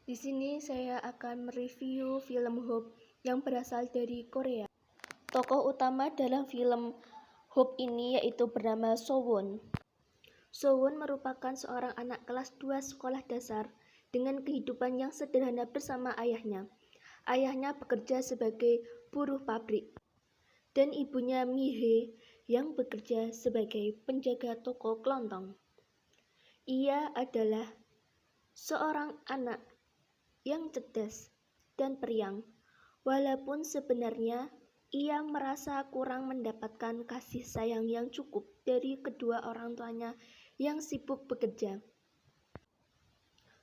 Di sini saya akan mereview film Hope yang berasal dari Korea. Tokoh utama dalam film Hope ini yaitu bernama Sowon. Sowon merupakan seorang anak kelas 2 sekolah dasar dengan kehidupan yang sederhana bersama ayahnya. Ayahnya bekerja sebagai buruh pabrik dan ibunya Mihe yang bekerja sebagai penjaga toko kelontong. Ia adalah seorang anak yang cerdas dan periang, walaupun sebenarnya ia merasa kurang mendapatkan kasih sayang yang cukup dari kedua orang tuanya yang sibuk bekerja.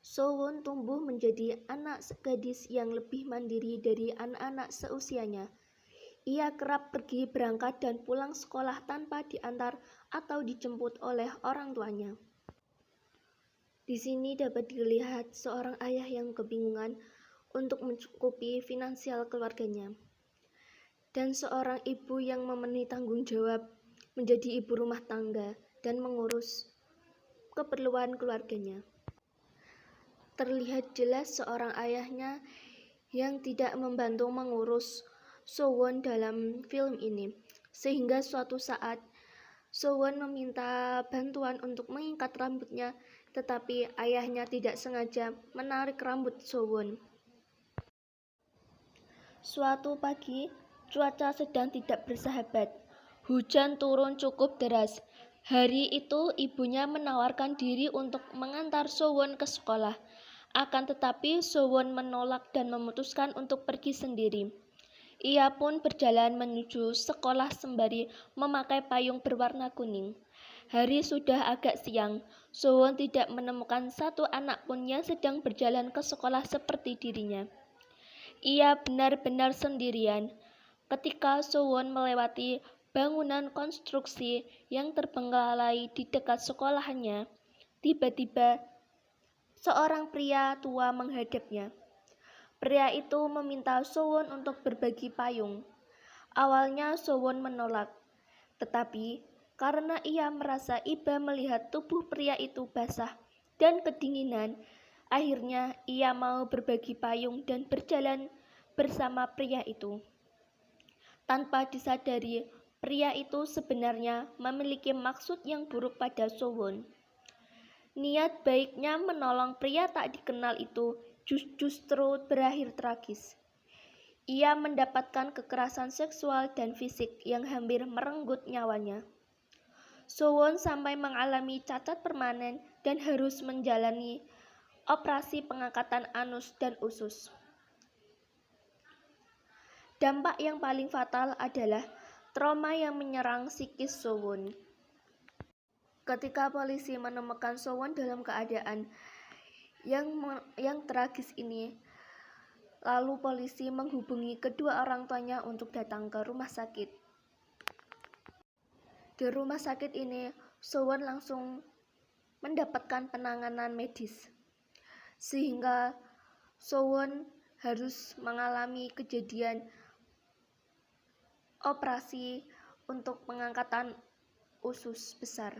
Sowon tumbuh menjadi anak gadis yang lebih mandiri dari anak-anak seusianya. Ia kerap pergi berangkat dan pulang sekolah tanpa diantar atau dijemput oleh orang tuanya. Di sini dapat dilihat seorang ayah yang kebingungan untuk mencukupi finansial keluarganya, dan seorang ibu yang memenuhi tanggung jawab menjadi ibu rumah tangga dan mengurus keperluan keluarganya. Terlihat jelas seorang ayahnya yang tidak membantu mengurus Sowon dalam film ini, sehingga suatu saat Sowon meminta bantuan untuk mengikat rambutnya, tetapi ayahnya tidak sengaja menarik rambut Sowon. Suatu pagi, cuaca sedang tidak bersahabat. Hujan turun cukup deras. Hari itu ibunya menawarkan diri untuk mengantar Sowon ke sekolah. Akan tetapi Sowon menolak dan memutuskan untuk pergi sendiri. Ia pun berjalan menuju sekolah sembari memakai payung berwarna kuning. Hari sudah agak siang. Sowon tidak menemukan satu anak pun yang sedang berjalan ke sekolah seperti dirinya. Ia benar-benar sendirian. Ketika Sowon melewati bangunan konstruksi yang terbengkalai di dekat sekolahannya, tiba-tiba seorang pria tua menghadapnya. Pria itu meminta Sowon untuk berbagi payung. Awalnya Sowon menolak, tetapi karena ia merasa iba melihat tubuh pria itu basah dan kedinginan, akhirnya ia mau berbagi payung dan berjalan bersama pria itu. Tanpa disadari, pria itu sebenarnya memiliki maksud yang buruk pada Sowon. Niat baiknya menolong pria tak dikenal itu justru berakhir tragis. Ia mendapatkan kekerasan seksual dan fisik yang hampir merenggut nyawanya. Sowon sampai mengalami cacat permanen dan harus menjalani operasi pengangkatan anus dan usus. Dampak yang paling fatal adalah trauma yang menyerang psikis Sowon. Ketika polisi menemukan Sowon dalam keadaan yang tragis ini, lalu polisi menghubungi kedua orang tuanya untuk datang ke rumah sakit. Di rumah sakit ini, Sowon langsung mendapatkan penanganan medis, sehingga Sowon harus mengalami kejadian operasi untuk pengangkatan usus besar.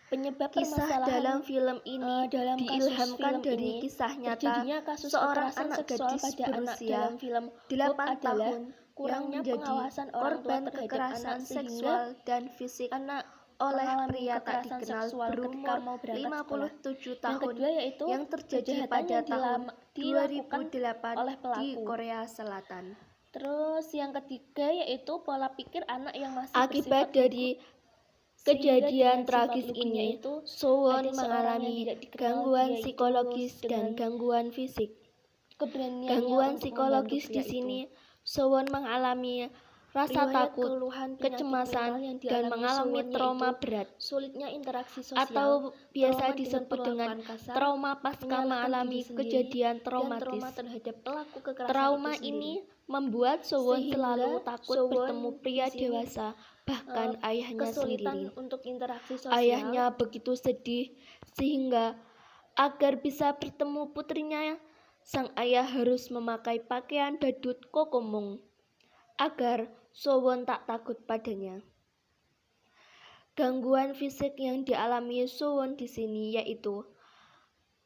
Penyebab kisah dalam film ini diilhamkan dari kisah nyata seorang anak gadis berusia 8 tahun yang menjadi korban kekerasan seksual dan fisik oleh pria tak dikenal berumur 57 tahun yang terjadi pada tahun 2008 di Korea Selatan. Terus yang ketiga yaitu pola pikir anak yang masih Akibat dari kejadian tragis ini, Sowon mengalami gangguan psikologis dan gangguan fisik. Gangguan psikologis di sini, Sowon mengalami rasa takut, kecemasan, dan mengalami trauma berat, sulitnya interaksi sosial, atau biasa disebut dengan trauma pasca mengalami kejadian traumatis. Trauma ini membuat Sowon selalu takut bertemu pria dewasa, bahkan ayahnya sendiri. Ayahnya begitu sedih sehingga agar bisa bertemu putrinya, sang ayah harus memakai pakaian badut kokomong agar Sowon tak takut padanya. Gangguan fisik yang dialami Sowon di sini yaitu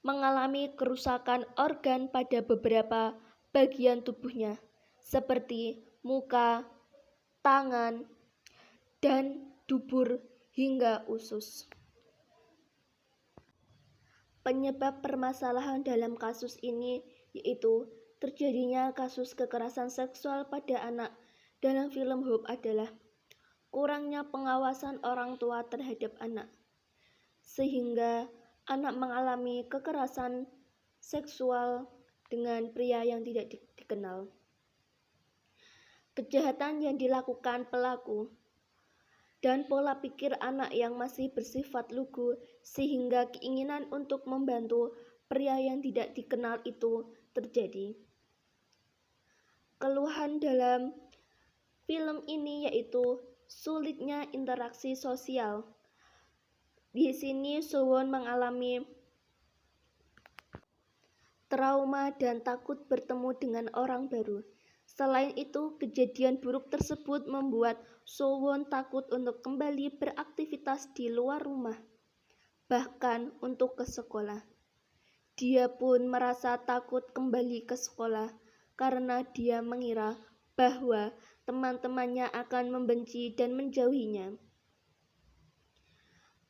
mengalami kerusakan organ pada beberapa bagian tubuhnya, seperti muka, tangan, dan dubur hingga usus. Penyebab permasalahan dalam kasus ini yaitu terjadinya kasus kekerasan seksual pada anak dalam film Hope adalah kurangnya pengawasan orang tua terhadap anak, sehingga anak mengalami kekerasan seksual dengan pria yang tidak dikenal. Kejahatan yang dilakukan pelaku dan pola pikir anak yang masih bersifat lugu sehingga keinginan untuk membantu pria yang tidak dikenal itu terjadi. Keluhan dalam film ini yaitu sulitnya interaksi sosial. Di sini Sowon mengalami trauma dan takut bertemu dengan orang baru. Selain itu, kejadian buruk tersebut membuat Sowon takut untuk kembali beraktivitas di luar rumah, bahkan untuk ke sekolah. Dia pun merasa takut kembali ke sekolah karena dia mengira bahwa teman-temannya akan membenci dan menjauhinya.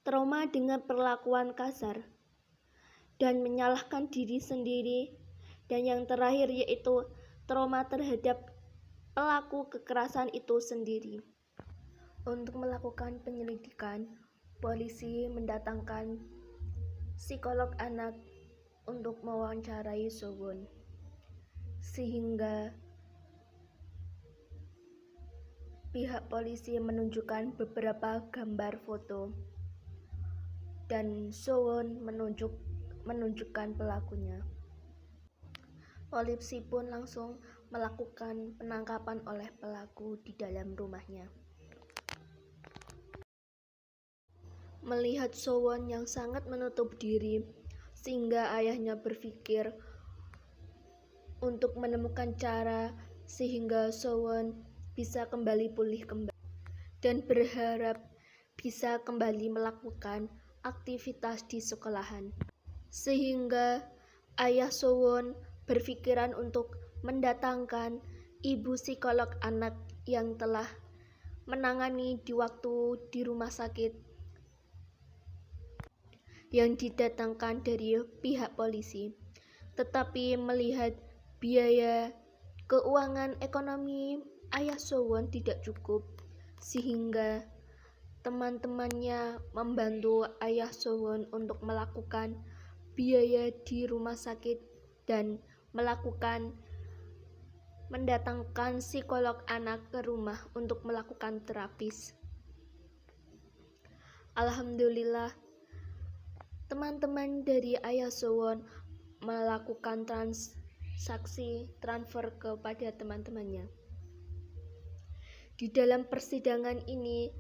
Trauma dengan perlakuan kasar dan menyalahkan diri sendiri, dan yang terakhir yaitu trauma terhadap pelaku kekerasan itu sendiri. Untuk melakukan penyelidikan, polisi mendatangkan psikolog anak untuk mewawancarai Sowon, sehingga pihak polisi menunjukkan beberapa gambar foto dan Sowon menunjukkan pelakunya. Polisi pun langsung melakukan penangkapan oleh pelaku di dalam rumahnya. Melihat Sowon yang sangat menutup diri, sehingga ayahnya berpikir untuk menemukan cara sehingga Sowon bisa kembali pulih dan berharap bisa kembali melakukan aktivitas di sekolahan. Sehingga ayah Sowon berpikiran untuk mendatangkan ibu psikolog anak yang telah menangani di waktu di rumah sakit yang didatangkan dari pihak polisi. Tetapi melihat biaya keuangan ekonomi ayah Sowon tidak cukup, sehingga teman-temannya membantu ayah Sowon untuk melakukan biaya di rumah sakit dan mendatangkan psikolog anak ke rumah untuk melakukan terapis. Alhamdulillah, teman-teman dari ayah Sowon melakukan transaksi transfer kepada teman-temannya. Di dalam persidangan ini,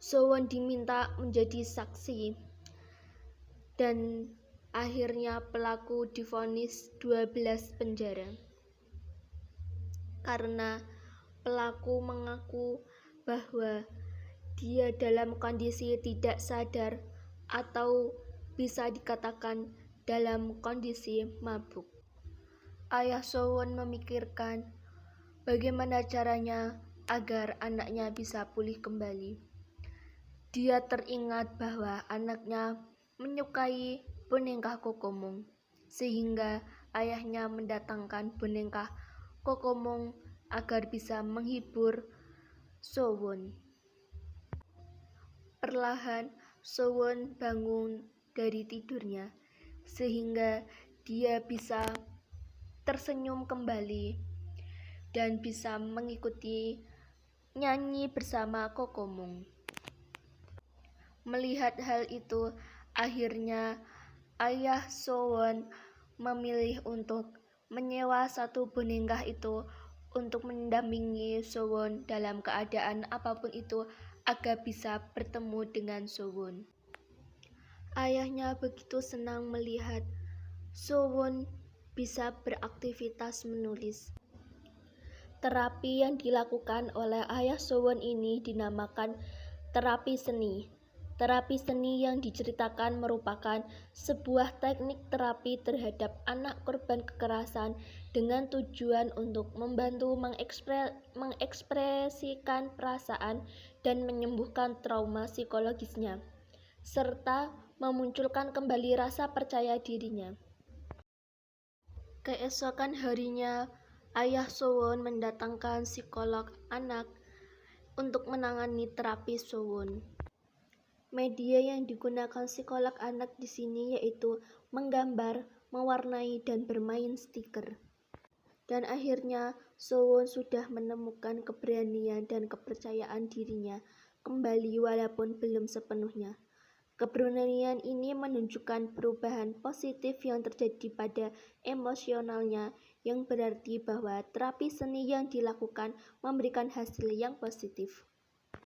Sowon diminta menjadi saksi dan akhirnya pelaku divonis 12 penjara. Karena pelaku mengaku bahwa dia dalam kondisi tidak sadar atau bisa dikatakan dalam kondisi mabuk. Ayah Sowon memikirkan bagaimana caranya agar anaknya bisa pulih kembali. Dia teringat bahwa anaknya menyukai boneka Kokomong, sehingga ayahnya mendatangkan boneka Kokomong agar bisa menghibur Sowon. Perlahan Sowon bangun dari tidurnya, sehingga dia bisa tersenyum kembali dan bisa mengikuti nyanyi bersama Kokomong. Melihat hal itu, akhirnya ayah Sowon memilih untuk menyewa satu boneka itu untuk mendampingi Sowon dalam keadaan apapun itu agar bisa bertemu dengan Sowon. Ayahnya begitu senang melihat Sowon bisa beraktivitas menulis. Terapi yang dilakukan oleh ayah Sowon ini dinamakan terapi seni. Terapi seni yang diceritakan merupakan sebuah teknik terapi terhadap anak korban kekerasan dengan tujuan untuk membantu mengekspresikan perasaan dan menyembuhkan trauma psikologisnya, serta memunculkan kembali rasa percaya dirinya. Keesokan harinya, ayah Sowon mendatangkan psikolog anak untuk menangani terapi Sowon. Media yang digunakan psikolog anak di sini yaitu menggambar, mewarnai, dan bermain stiker. Dan akhirnya Sowon sudah menemukan keberanian dan kepercayaan dirinya kembali walaupun belum sepenuhnya. Keberanian ini menunjukkan perubahan positif yang terjadi pada emosionalnya, yang berarti bahwa terapi seni yang dilakukan memberikan hasil yang positif.